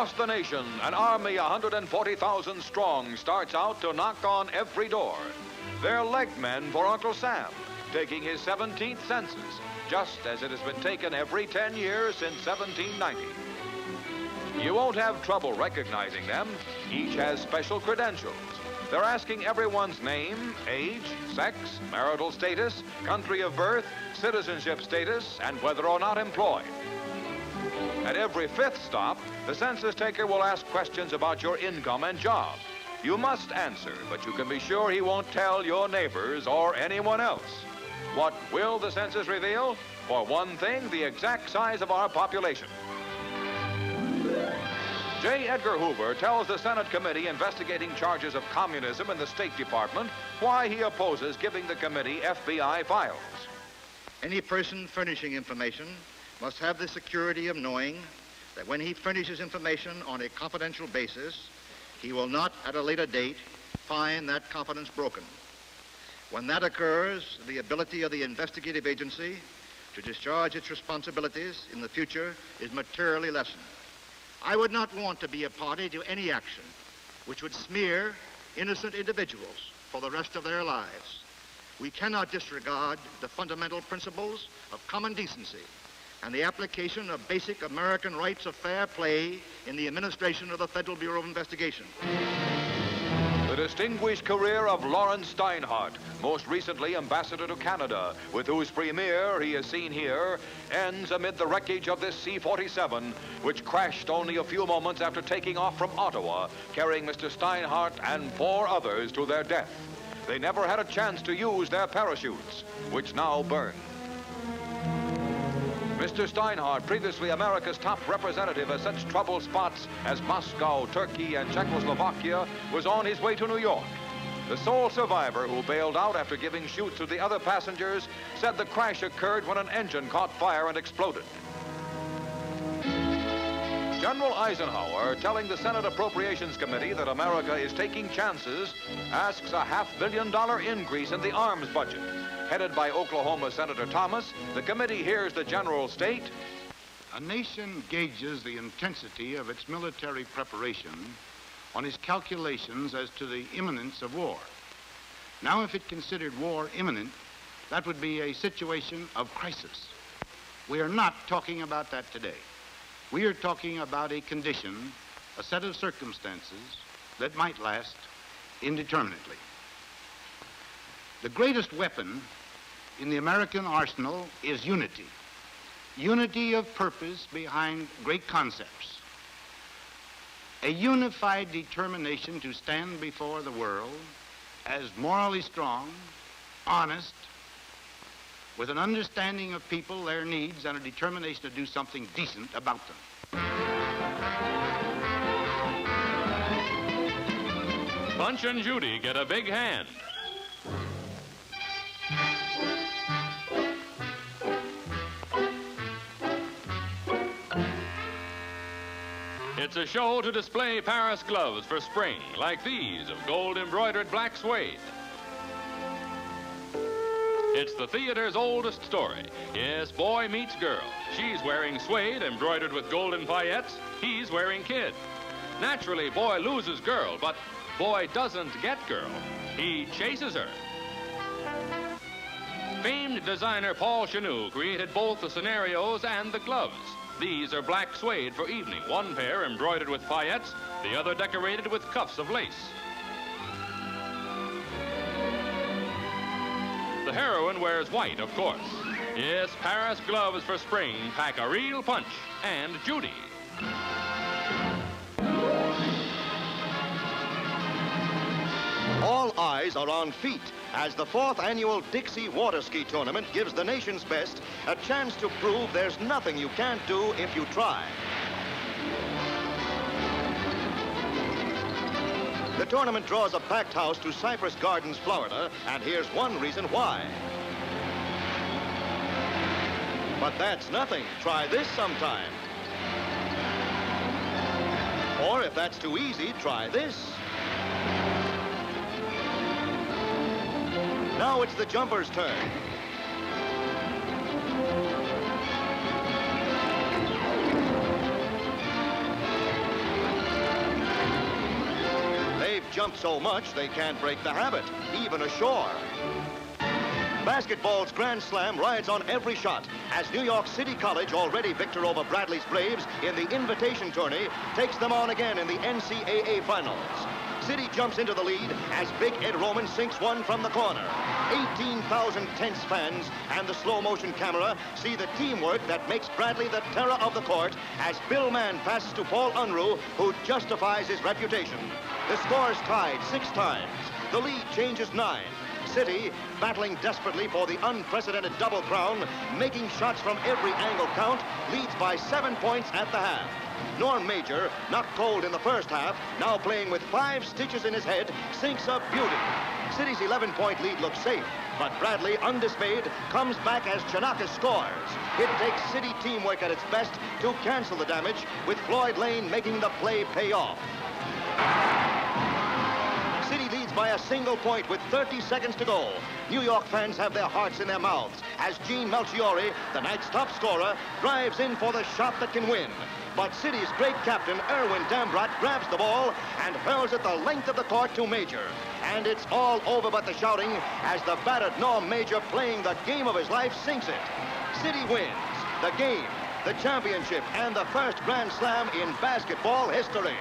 Across the nation, an army 140,000 strong starts out to knock on every door. They're leg men for Uncle Sam, taking his 17th census, just as it has been taken every 10 years since 1790. You won't have trouble recognizing them. Each has special credentials. They're asking everyone's name, age, sex, marital status, country of birth, citizenship status, and whether or not employed. At every fifth stop, the census taker will ask questions about your income and job. You must answer, but you can be sure he won't tell your neighbors or anyone else. What will the census reveal? For one thing, the exact size of our population. J. Edgar Hoover tells the Senate committee investigating charges of communism in the State Department why he opposes giving the committee FBI files. Any person furnishing information must have the security of knowing that when he furnishes information on a confidential basis, he will not at a later date find that confidence broken. When that occurs, the ability of the investigative agency to discharge its responsibilities in the future is materially lessened. I would not want to be a party to any action which would smear innocent individuals for the rest of their lives. We cannot disregard the fundamental principles of common decency and the application of basic American rights of fair play in the administration of the Federal Bureau of Investigation. The distinguished career of Lawrence Steinhardt, most recently ambassador to Canada, with whose premiere he is seen here, ends amid the wreckage of this C-47, which crashed only a few moments after taking off from Ottawa, carrying Mr. Steinhardt and 4 others to their death. They never had a chance to use their parachutes, which now burn. Mr. Steinhardt, previously America's top representative at such troubled spots as Moscow, Turkey, and Czechoslovakia, was on his way to New York. The sole survivor, who bailed out after giving shoots to the other passengers, said the crash occurred when an engine caught fire and exploded. General Eisenhower, telling the Senate Appropriations Committee that America is taking chances, asks a $500 million increase in the arms budget. Headed by Oklahoma Senator Thomas, the committee hears the general state, "A nation gauges the intensity of its military preparation on its calculations as to the imminence of war. Now, if it considered war imminent, that would be a situation of crisis. We are not talking about that today. We are talking about a condition, a set of circumstances that might last indeterminately. The greatest weapon in the American arsenal is unity. Unity of purpose behind great concepts. A unified determination to stand before the world as morally strong, honest, with an understanding of people, their needs, and a determination to do something decent about them." Punch and Judy get a big hand. It's a show to display Paris gloves for spring, like these of gold-embroidered black suede. It's the theater's oldest story. Yes, boy meets girl. She's wearing suede embroidered with golden paillettes. He's wearing kid. Naturally, boy loses girl, but boy doesn't get girl. He chases her. Famed designer Paul Chanou created both the scenarios and the gloves. These are black suede for evening, one pair embroidered with paillettes, the other decorated with cuffs of lace. The heroine wears white, of course. Yes, Paris gloves for spring pack a real punch. And Judy. All eyes are on feet as the 4th annual DIXIE water ski tournament gives the nation's best a chance to prove there's nothing you can't do if you try. The tournament draws a packed house to Cypress Gardens, Florida, and here's one reason why. But that's nothing. Try this sometime. Or if that's too easy, try this. Now it's the jumper's turn. jumped so much they can't break the habit, even ashore. Basketball's Grand Slam rides on every shot as New York City College, already victor over Bradley's Braves in the invitation tourney, takes them on again in the NCAA Finals. City jumps into the lead as Big Ed Roman sinks one from the corner. 18,000 tense fans and the slow-motion camera see the teamwork that makes Bradley the terror of the court as Bill Mann passes to Paul Unruh, who justifies his reputation. The score's tied 6 times. The lead changes 9. City, battling desperately for the unprecedented double crown, making shots from every angle count, leads by 7 points at the half. Norm Major, knocked cold in the first half, now playing with 5 stitches in his head, sinks a beauty. City's 11-point lead looks safe, but Bradley, undismayed, comes back as Chonacas scores. It takes City teamwork at its best to cancel the damage, with Floyd Lane making the play pay off. City leads by a single point with 30 seconds to go. New York fans have their hearts in their mouths as Gene Melchiori, the night's top scorer, drives in for the shot that can win. But City's great captain, Erwin Dambrot, grabs the ball and hurls it the length of the court to Major. And it's all over but the shouting as the battered Norm Major, playing the game of his life, sinks it. City wins the game, the championship, and the first Grand Slam in basketball history.